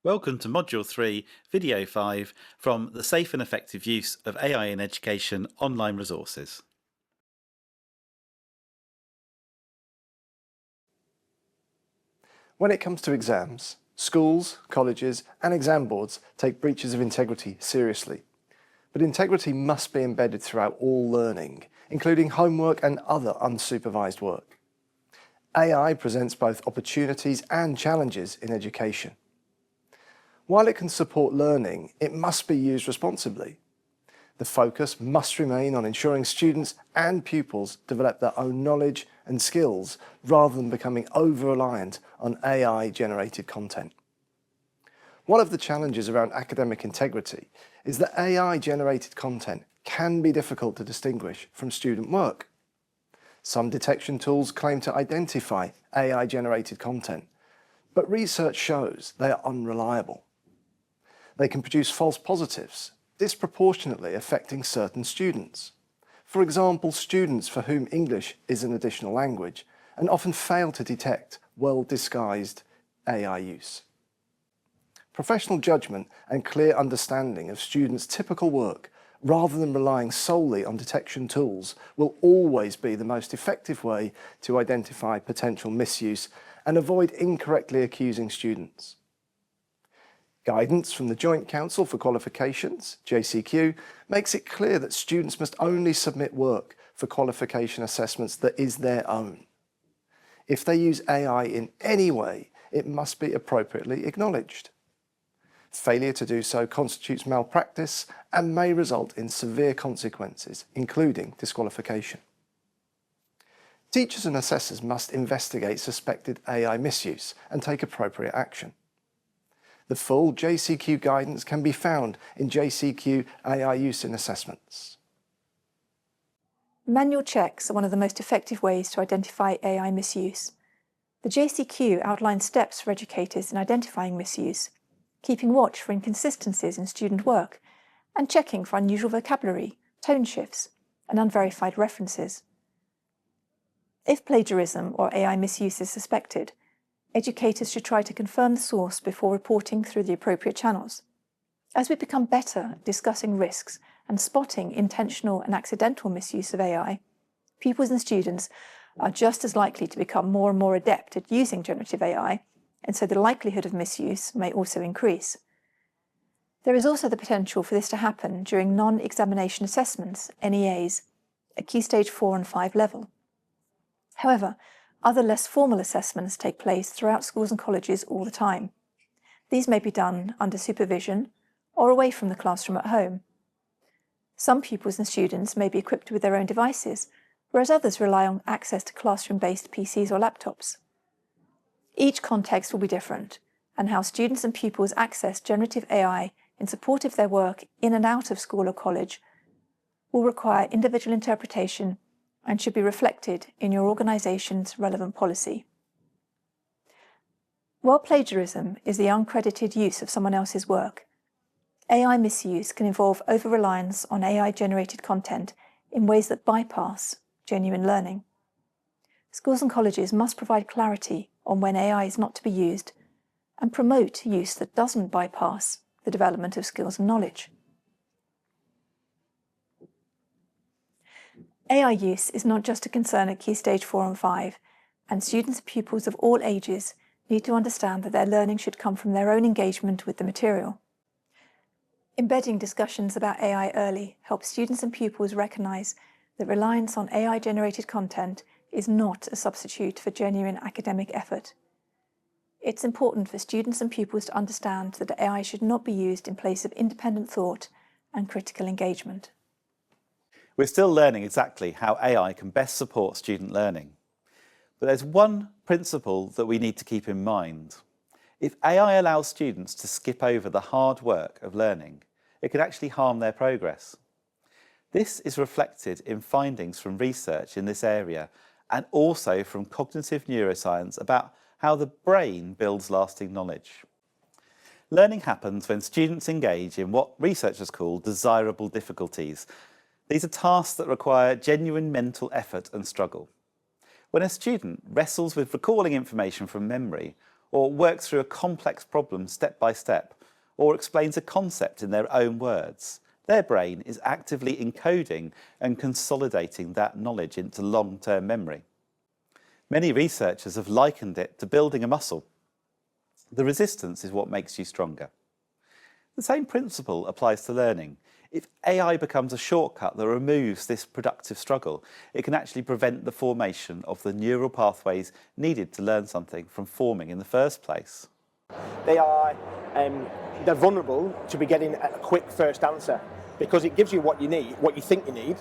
Welcome to Module 3, Video 5 from the Safe and Effective Use of AI in Education Online Resources. When it comes to exams, schools, colleges and exam boards take breaches of integrity seriously. But integrity must be embedded throughout all learning, including homework and other unsupervised work. AI presents both opportunities and challenges in education. While it can support learning, it must be used responsibly. The focus must remain on ensuring students and pupils develop their own knowledge and skills rather than becoming over-reliant on AI-generated content. One of the challenges around academic integrity is that AI-generated content can be difficult to distinguish from student work. Some detection tools claim to identify AI-generated content, but research shows they are unreliable. They can produce false positives, disproportionately affecting certain students. For example, students for whom English is an additional language and often fail to detect well-disguised AI use. Professional judgment and clear understanding of students' typical work, rather than relying solely on detection tools, will always be the most effective way to identify potential misuse and avoid incorrectly accusing students. Guidance from the Joint Council for Qualifications, JCQ, makes it clear that students must only submit work for qualification assessments that is their own. If they use AI in any way, it must be appropriately acknowledged. Failure to do so constitutes malpractice and may result in severe consequences, including disqualification. Teachers and assessors must investigate suspected AI misuse and take appropriate action. The full JCQ guidance can be found in JCQ AI use in assessments. Manual checks are one of the most effective ways to identify AI misuse. The JCQ outlines steps for educators in identifying misuse, keeping watch for inconsistencies in student work, and checking for unusual vocabulary, tone shifts, and unverified references. If plagiarism or AI misuse is suspected, educators should try to confirm the source before reporting through the appropriate channels. As we become better at discussing risks and spotting intentional and accidental misuse of AI, pupils and students are just as likely to become more and more adept at using generative AI, and so the likelihood of misuse may also increase. There is also the potential for this to happen during non-examination assessments, NEAs, at Key Stage 4 and 5 level. However, other less formal assessments take place throughout schools and colleges all the time. These may be done under supervision or away from the classroom at home. Some pupils and students may be equipped with their own devices, whereas others rely on access to classroom-based PCs or laptops. Each context will be different, and how students and pupils access generative AI in support of their work in and out of school or college will require individual interpretation and should be reflected in your organisation's relevant policy. While plagiarism is the uncredited use of someone else's work, AI misuse can involve over-reliance on AI-generated content in ways that bypass genuine learning. Schools and colleges must provide clarity on when AI is not to be used and promote use that doesn't bypass the development of skills and knowledge. AI use is not just a concern at Key Stage 4 and 5, and students and pupils of all ages need to understand that their learning should come from their own engagement with the material. Embedding discussions about AI early helps students and pupils recognise that reliance on AI-generated content is not a substitute for genuine academic effort. It's important for students and pupils to understand that AI should not be used in place of independent thought and critical engagement. We're still learning exactly how AI can best support student learning. But there's one principle that we need to keep in mind. If AI allows students to skip over the hard work of learning, it could actually harm their progress. This is reflected in findings from research in this area and also from cognitive neuroscience about how the brain builds lasting knowledge. Learning happens when students engage in what researchers call desirable difficulties. These are tasks that require genuine mental effort and struggle. When a student wrestles with recalling information from memory or works through a complex problem step by step, or explains a concept in their own words, their brain is actively encoding and consolidating that knowledge into long-term memory. Many researchers have likened it to building a muscle. The resistance is what makes you stronger. The same principle applies to learning. If AI becomes a shortcut that removes this productive struggle, it can actually prevent the formation of the neural pathways needed to learn something from forming in the first place. They're vulnerable to be getting a quick first answer because it gives you what you need, what you think you need,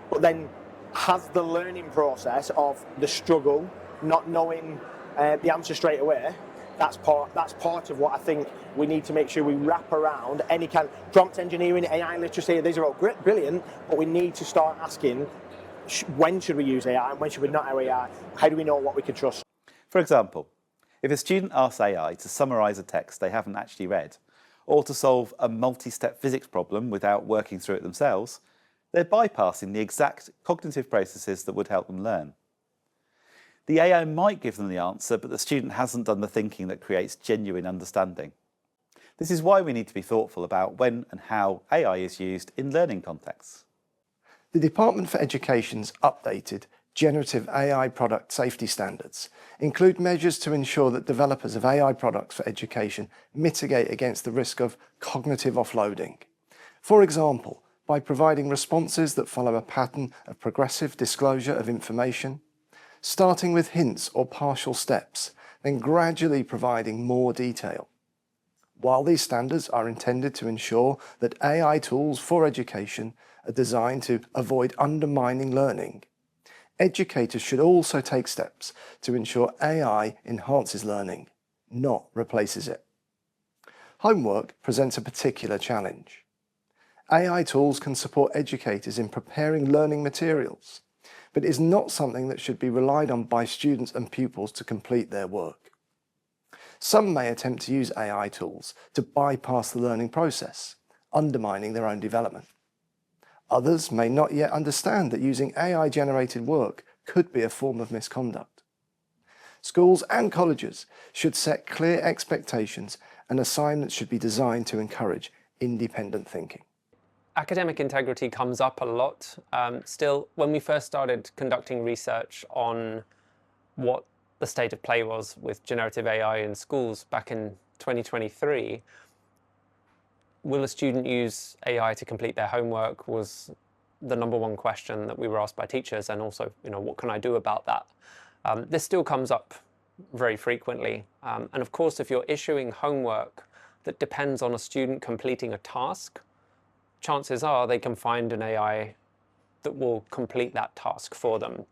but then has the learning process of the struggle, not knowing the answer straight away. That's part of what I think we need to make sure we wrap around any kind of prompt engineering, AI literacy. These are all great, brilliant, but we need to start asking when should we use AI and when should we not use AI? How do we know what we can trust? For example, if a student asks AI to summarise a text they haven't actually read, or to solve a multi-step physics problem without working through it themselves, they're bypassing the exact cognitive processes that would help them learn. The AI might give them the answer, but the student hasn't done the thinking that creates genuine understanding. This is why we need to be thoughtful about when and how AI is used in learning contexts. The Department for Education's updated generative AI product safety standards include measures to ensure that developers of AI products for education mitigate against the risk of cognitive offloading. For example, by providing responses that follow a pattern of progressive disclosure of information, starting with hints or partial steps, then gradually providing more detail. While these standards are intended to ensure that AI tools for education are designed to avoid undermining learning, educators should also take steps to ensure AI enhances learning, not replaces it. Homework presents a particular challenge. AI tools can support educators in preparing learning materials, but is not something that should be relied on by students and pupils to complete their work. Some may attempt to use AI tools to bypass the learning process, undermining their own development. Others may not yet understand that using AI-generated work could be a form of misconduct. Schools and colleges should set clear expectations, and assignments should be designed to encourage independent thinking. Academic integrity comes up a lot. Still, when we first started conducting research on what the state of play was with generative AI in schools back in 2023, will a student use AI to complete their homework was the #1 question that we were asked by teachers, and also, what can I do about that? This still comes up very frequently. And of course, if you're issuing homework that depends on a student completing a task, chances are they can find an AI that will complete that task for them.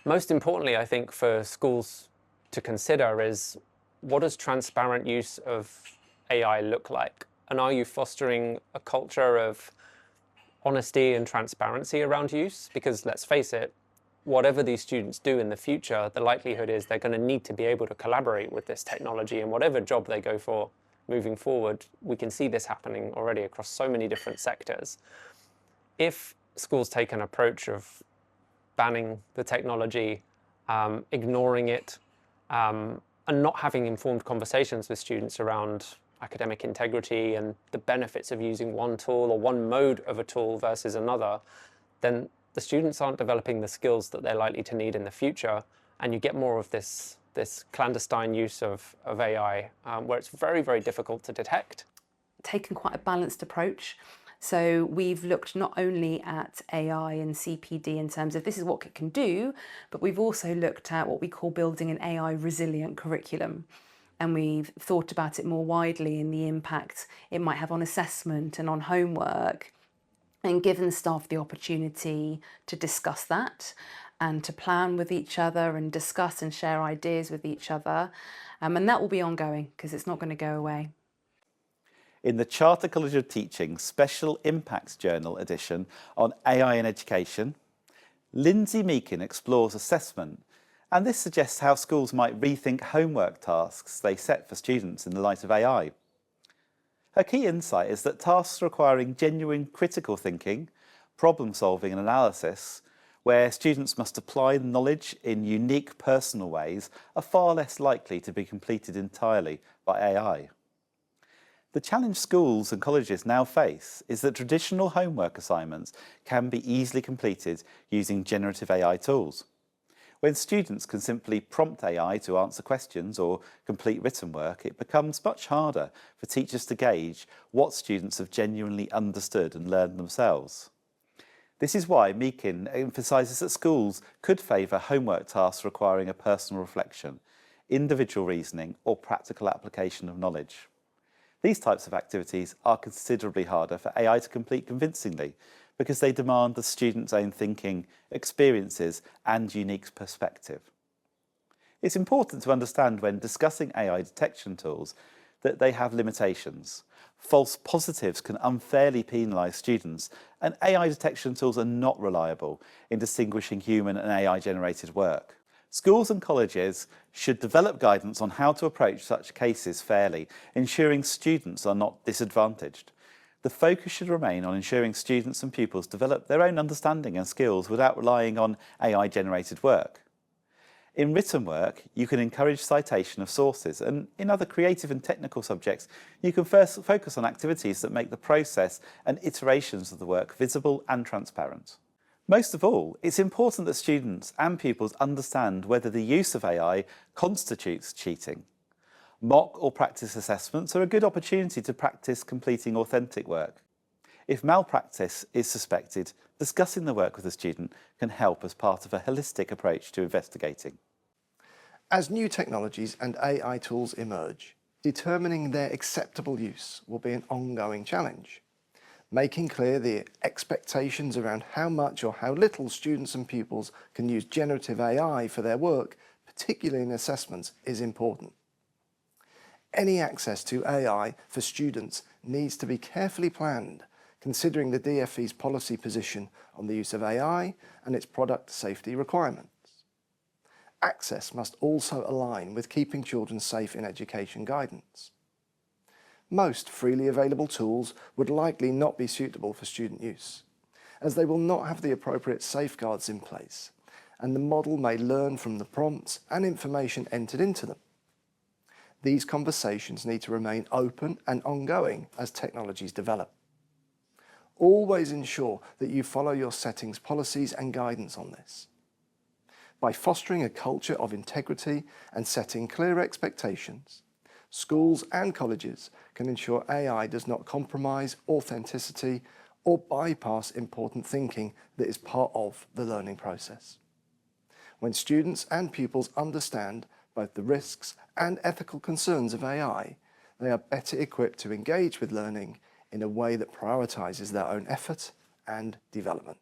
Most importantly, I think, for schools to consider is, what does transparent use of AI look like? And are you fostering a culture of honesty and transparency around use? Because let's face it, whatever these students do in the future, the likelihood is they're going to need to be able to collaborate with this technology, and whatever job they go for moving forward, we can see this happening already across so many different sectors. If schools take an approach of banning the technology, ignoring it, and not having informed conversations with students around academic integrity and the benefits of using one tool or one mode of a tool versus another, then the students aren't developing the skills that they're likely to need in the future, and you get more of this clandestine use of AI, where it's very, very difficult to detect. Taken quite a balanced approach. So we've looked not only at AI and CPD in terms of this is what it can do, but we've also looked at what we call building an AI resilient curriculum. And we've thought about it more widely in the impact it might have on assessment and on homework, and given staff the opportunity to discuss that and to plan with each other and discuss and share ideas with each other. And that will be ongoing because it's not going to go away. In the Charter College of Teaching Special Impacts Journal edition on AI in Education, Lindsay Meakin explores assessment, and this suggests how schools might rethink homework tasks they set for students in the light of AI. Her key insight is that tasks requiring genuine critical thinking, problem solving and analysis where students must apply knowledge in unique personal ways, are far less likely to be completed entirely by AI. The challenge schools and colleges now face is that traditional homework assignments can be easily completed using generative AI tools. When students can simply prompt AI to answer questions or complete written work, it becomes much harder for teachers to gauge what students have genuinely understood and learned themselves. This is why Meakin emphasises that schools could favour homework tasks requiring a personal reflection, individual reasoning or practical application of knowledge. These types of activities are considerably harder for AI to complete convincingly because they demand the student's own thinking, experiences and unique perspective. It's important to understand when discussing AI detection tools that they have limitations. False positives can unfairly penalise students, and AI detection tools are not reliable in distinguishing human and AI-generated work. Schools and colleges should develop guidance on how to approach such cases fairly, ensuring students are not disadvantaged. The focus should remain on ensuring students and pupils develop their own understanding and skills without relying on AI-generated work. In written work, you can encourage citation of sources, and in other creative and technical subjects, you can first focus on activities that make the process and iterations of the work visible and transparent. Most of all, it's important that students and pupils understand whether the use of AI constitutes cheating. Mock or practice assessments are a good opportunity to practice completing authentic work. If malpractice is suspected, discussing the work with the student can help as part of a holistic approach to investigating. As new technologies and AI tools emerge, determining their acceptable use will be an ongoing challenge. Making clear the expectations around how much or how little students and pupils can use generative AI for their work, particularly in assessments, is important. Any access to AI for students needs to be carefully planned, considering the DfE's policy position on the use of AI and its product safety requirements. Access must also align with keeping children safe in education guidance. Most freely available tools would likely not be suitable for student use, as they will not have the appropriate safeguards in place, and the model may learn from the prompts and information entered into them. These conversations need to remain open and ongoing as technologies develop. Always ensure that you follow your settings policies and guidance on this. By fostering a culture of integrity and setting clear expectations, schools and colleges can ensure AI does not compromise authenticity or bypass important thinking that is part of the learning process. When students and pupils understand both the risks and ethical concerns of AI, they are better equipped to engage with learning in a way that prioritises their own effort and development.